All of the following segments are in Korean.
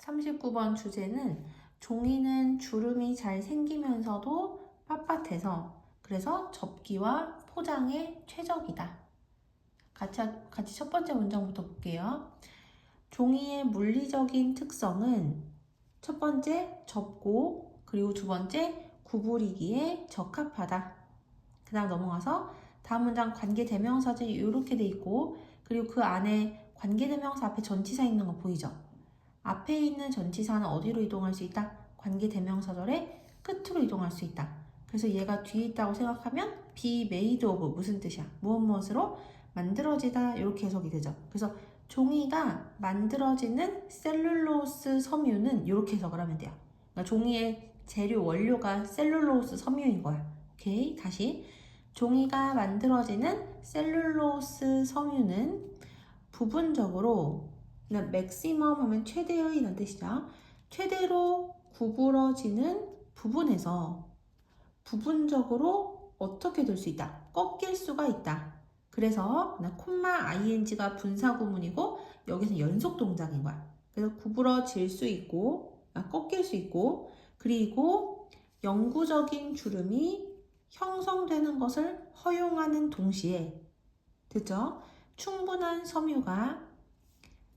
39번 주제는 종이는 주름이 잘 생기면서도 빳빳해서 그래서 접기와 포장에 최적이다. 같이 첫 번째 문장부터 볼게요. 종이의 물리적인 특성은 첫 번째 접고 그리고 두 번째 구부리기에 적합하다. 그 다음 넘어가서 다음 문장 관계대명사절이 이렇게 돼 있고 그리고 그 안에 관계대명사 앞에 전치사 있는 거 보이죠? 앞에 있는 전치사는 어디로 이동할 수 있다? 관계대명사절의 끝으로 이동할 수 있다. 그래서 얘가 뒤에 있다고 생각하면 be made of 무슨 뜻이야? 무엇으로 만들어지다 이렇게 해석이 되죠. 그래서 종이가 만들어지는 셀룰로스 섬유는 이렇게 해석을 하면 돼요. 그러니까 종이의 재료 원료가 셀룰로스 섬유인 거야. 오케이, 다시 종이가 만들어지는 셀룰로스 섬유는 부분적으로 맥시멈 하면 최대의 이런 뜻이죠. 최대로 구부러지는 부분에서 부분적으로 어떻게 될 수 있다? 꺾일 수가 있다. 그래서 콤마 ing가 분사구문이고 여기서 연속 동작인 거야. 그래서 구부러질 수 있고 꺾일 수 있고 그리고 영구적인 주름이 형성되는 것을 허용하는 동시에 됐죠? 충분한 섬유가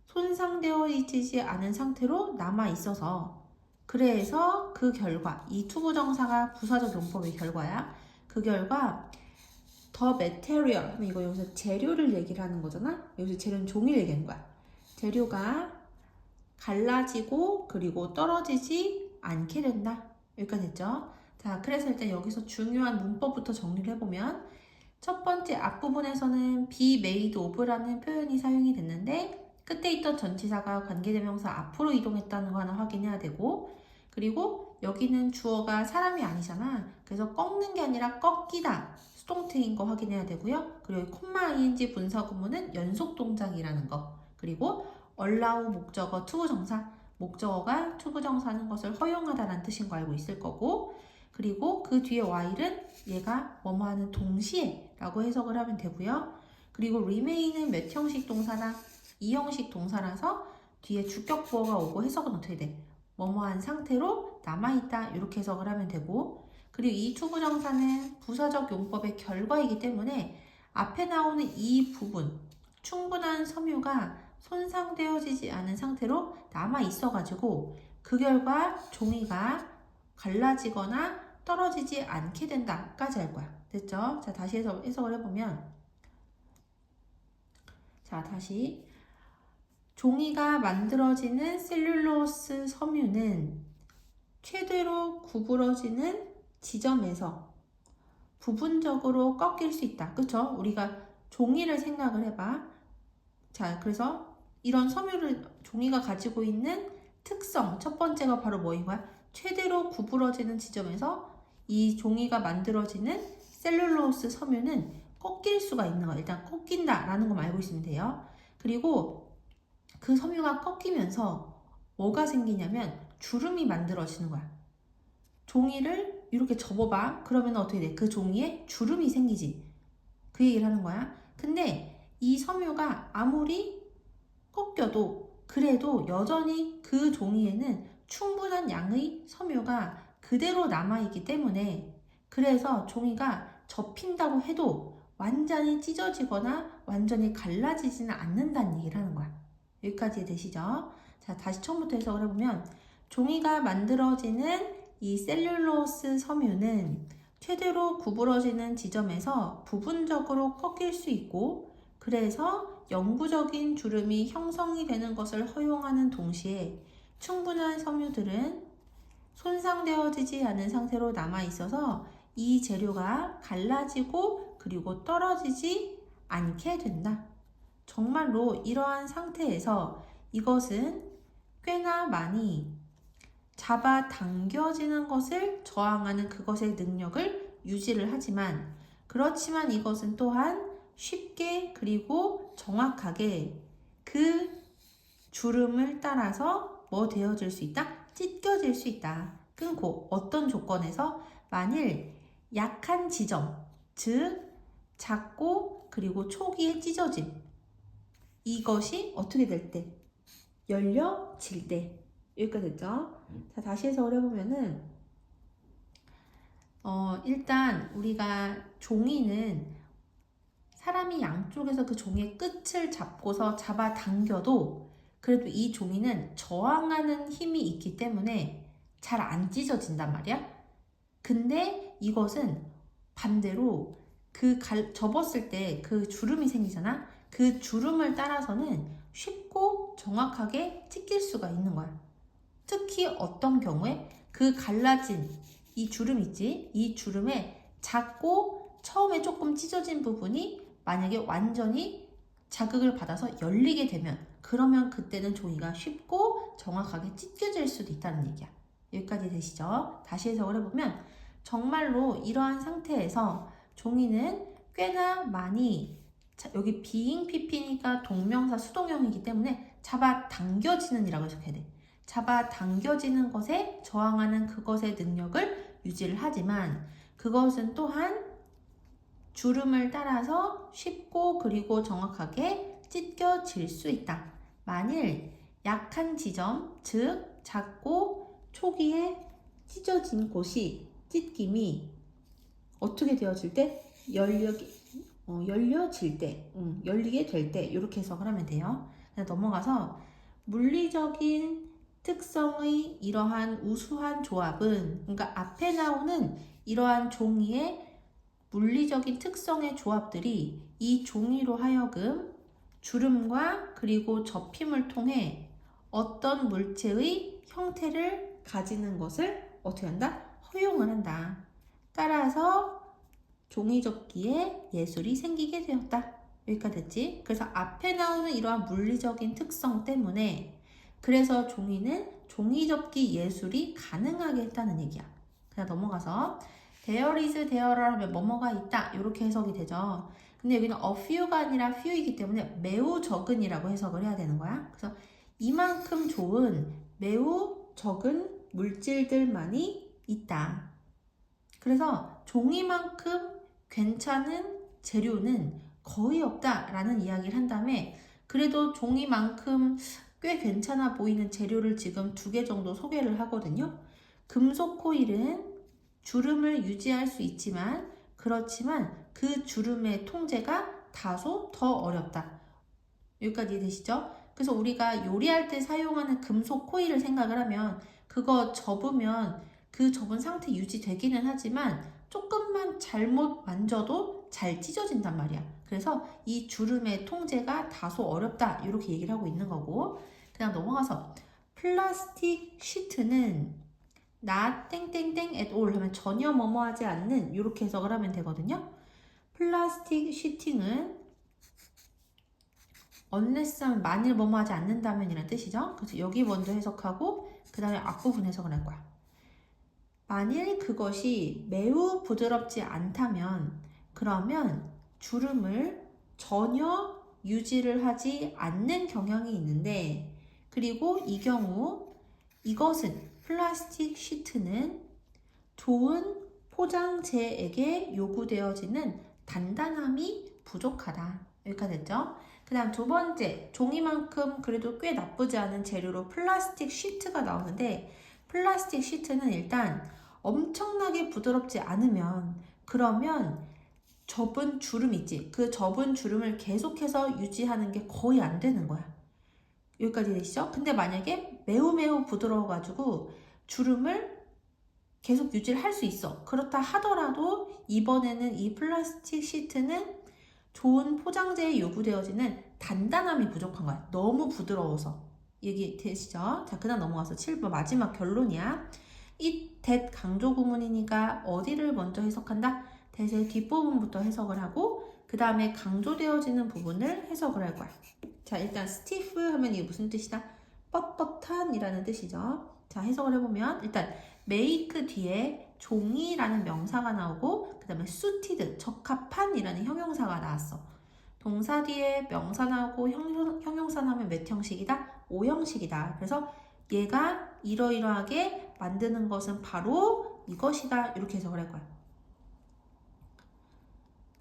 손상되어 있지 않은 상태로 남아 있어서 그래서 그 결과 이 투부정사가 부사적 용법의 결과야. 그 결과 더 메테리얼 하면 이거 여기서 재료를 얘기를 하는 거잖아. 여기서 재료는 종이를 얘기하는 거야. 재료가 갈라지고 그리고 떨어지지 않게 된다. 여기까지 됐죠? 자, 그래서 일단 여기서 중요한 문법부터 정리를 해보면 첫 번째 앞부분에서는 be made of라는 표현이 사용이 됐는데 끝에 있던 전치사가 관계대명사 앞으로 이동했다는 거 하나 확인해야 되고 그리고 여기는 주어가 사람이 아니잖아. 그래서 꺾는 게 아니라 꺾이다. 수동태인 거 확인해야 되고요. 그리고 콤마 ing 분사구문은 연속 동작이라는 거. 그리고 allow 목적어 투부정사. 목적어가 투부정사하는 것을 허용하다라는 뜻인 거 알고 있을 거고 그리고 그 뒤에 while은 얘가 뭐뭐 하는 동시에 라고 해석을 하면 되고요. 그리고 remain은 몇 형식 동사나 2형식 동사라서 뒤에 주격보어가 오고 해석은 어떻게 돼? 뭐뭐한 상태로 남아있다 이렇게 해석을 하면 되고 그리고 이 투부정사는 부사적 용법의 결과이기 때문에 앞에 나오는 이 부분 충분한 섬유가 손상되어지지 않은 상태로 남아있어가지고 그 결과 종이가 갈라지거나 떨어지지 않게 된다까지 할 거야. 됐죠? 자, 다시 해석을 해보면 자, 다시 종이가 만들어지는 셀룰로스 섬유는 최대로 구부러지는 지점에서 부분적으로 꺾일 수 있다. 그쵸? 우리가 종이를 생각을 해봐. 자, 그래서 이런 종이가 가지고 있는 특성, 첫 번째가 바로 뭐인 거야? 최대로 구부러지는 지점에서 이 종이가 만들어지는 셀룰로스 섬유는 꺾일 수가 있는 거야. 일단 꺾인다라는 거 알고 있으면 돼요. 그리고 그 섬유가 꺾이면서 뭐가 생기냐면 주름이 만들어지는 거야. 종이를 이렇게 접어봐. 그러면 어떻게 돼? 그 종이에 주름이 생기지. 그 얘기를 하는 거야. 근데 이 섬유가 아무리 꺾여도 그래도 여전히 그 종이에는 충분한 양의 섬유가 그대로 남아있기 때문에 그래서 종이가 접힌다고 해도 완전히 찢어지거나 완전히 갈라지지는 않는다는 얘기를 하는 거야. 여기까지 되시죠? 자, 다시 처음부터 해석을 해보면 종이가 만들어지는 이 셀룰로스 섬유는 최대로 구부러지는 지점에서 부분적으로 꺾일 수 있고 그래서 영구적인 주름이 형성이 되는 것을 허용하는 동시에 충분한 섬유들은 손상되어지지 않은 상태로 남아있어서 이 재료가 갈라지고 그리고 떨어지지 않게 된다. 정말로 이러한 상태에서 이것은 꽤나 많이 잡아당겨지는 것을 저항하는 그것의 능력을 유지를 하지만 그렇지만 이것은 또한 쉽게 그리고 정확하게 그 주름을 따라서 뭐 되어질 수 있다? 찢겨질 수 있다. 끊고 어떤 조건에서 만일 약한 지점, 즉 작고 그리고 초기에 찢어짐 이것이 어떻게 될 때? 열려질 때. 여기까지 됐죠? 자, 다시 해석을 해보면은 일단 우리가 종이는 사람이 양쪽에서 그 종이의 끝을 잡고서 잡아당겨도 그래도 이 종이는 저항하는 힘이 있기 때문에 잘 안 찢어진단 말이야. 근데 이것은 반대로 접었을 때 그 주름이 생기잖아. 그 주름을 따라서는 쉽고 정확하게 찢길 수가 있는 거야. 특히 어떤 경우에 그 갈라진 이 주름 있지? 이 주름에 작고 처음에 조금 찢어진 부분이 만약에 완전히 자극을 받아서 열리게 되면 그러면 그때는 종이가 쉽고 정확하게 찢겨질 수도 있다는 얘기야. 여기까지 되시죠? 다시 해석을 해보면 정말로 이러한 상태에서 종이는 꽤나 많이 여기 being pp니까 동명사 수동형이기 때문에 잡아당겨지는 이라고 해석해야 돼. 잡아당겨지는 것에 저항하는 그것의 능력을 유지를 하지만 그것은 또한 주름을 따라서 쉽고 그리고 정확하게 찢겨질 수 있다. 만일 약한 지점, 즉 작고 초기에 찢어진 곳이 찢김이 어떻게 되어질 때? 열려질 때, 열리게 될 때 이렇게 해석을 하면 돼요. 넘어가서 물리적인 특성의 이러한 우수한 조합은 그러니까 앞에 나오는 이러한 종이의 물리적인 특성의 조합들이 이 종이로 하여금 주름과 그리고 접힘을 통해 어떤 물체의 형태를 가지는 것을 어떻게 한다? 허용을 한다. 따라서 종이접기에 예술이 생기게 되었다. 여기까지 됐지? 그래서 앞에 나오는 이러한 물리적인 특성 때문에 그래서 종이는 종이접기 예술이 가능하게 했다는 얘기야. 그냥 넘어가서 there is, there를 하면 뭐뭐가 있다 이렇게 해석이 되죠. 근데 여기는 a few가 아니라 few이기 때문에 매우 적은이라고 해석을 해야 되는 거야. 그래서 이만큼 좋은 매우 적은 물질들만이 있다. 그래서 종이만큼 괜찮은 재료는 거의 없다라는 이야기를 한 다음에 그래도 종이만큼 꽤 괜찮아 보이는 재료를 지금 2개 정도 소개를 하거든요. 금속 코일은 주름을 유지할 수 있지만 그렇지만 그 주름의 통제가 다소 더 어렵다. 여기까지 되시죠? 그래서 우리가 요리할 때 사용하는 금속 코일을 생각을 하면 그거 접으면 그 접은 상태 유지되기는 하지만 조금만 잘못 만져도 잘 찢어진단 말이야. 그래서 이 주름의 통제가 다소 어렵다 이렇게 얘기를 하고 있는 거고 그냥 넘어가서 플라스틱 시트는 not 땡땡땡 at all 하면 전혀 뭐뭐하지 않는 이렇게 해석을 하면 되거든요. 플라스틱 시팅은 unless 하면 만일 뭐뭐하지 않는다면 이라는 뜻이죠. 그래서 여기 먼저 해석하고 그 다음에 앞부분 해석을 할 거야. 만일 그것이 매우 부드럽지 않다면 그러면 주름을 전혀 유지를 하지 않는 경향이 있는데 그리고 이 경우 이것은 플라스틱 시트는 좋은 포장재에게 요구되어지는 단단함이 부족하다. 여기까지 됐죠? 그 다음 2번째 종이만큼 그래도 꽤 나쁘지 않은 재료로 플라스틱 시트가 나오는데 플라스틱 시트는 일단 엄청나게 부드럽지 않으면 그러면 접은 주름 있지 그 접은 주름을 계속해서 유지하는 게 거의 안 되는 거야. 여기까지 되시죠? 근데 만약에 매우 부드러워 가지고 주름을 계속 유지를 할 수 있어. 그렇다 하더라도 이번에는 이 플라스틱 시트는 좋은 포장재에 요구되어지는 단단함이 부족한 거야. 너무 부드러워서. 얘기 되시죠? 자, 그 다음 넘어가서 7번 마지막 결론이야. 이 that 강조 구문이니까 어디를 먼저 해석한다? that의 뒷부분부터 해석을 하고 그 다음에 강조되어지는 부분을 해석을 할 거야. 자, 일단 stiff 하면 이게 무슨 뜻이다? 뻣뻣한 이라는 뜻이죠. 자, 해석을 해보면 일단 make 뒤에 종이라는 명사가 나오고 그 다음에 suited, 적합한 이라는 형용사가 나왔어. 동사 뒤에 명사 나오고 형용사 나오면 몇 형식이다? 5형식이다. 그래서 얘가 이러이러하게 만드는 것은 바로 이것이다. 이렇게 해석을 할 거야.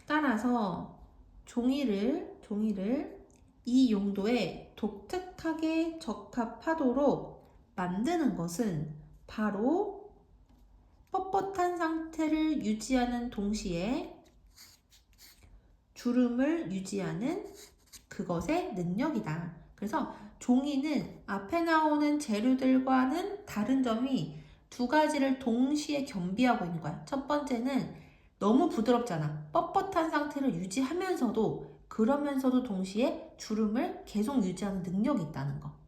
따라서 종이를 이 용도에 독특하게 적합하도록 만드는 것은 바로 뻣뻣한 상태를 유지하는 동시에 주름을 유지하는 그것의 능력이다. 그래서 종이는 앞에 나오는 재료들과는 다른 점이 두 가지를 동시에 겸비하고 있는 거야. 첫 번째는 너무 부드럽잖아. 뻣뻣한 상태를 유지하면서도 그러면서도 동시에 주름을 계속 유지하는 능력이 있다는 거.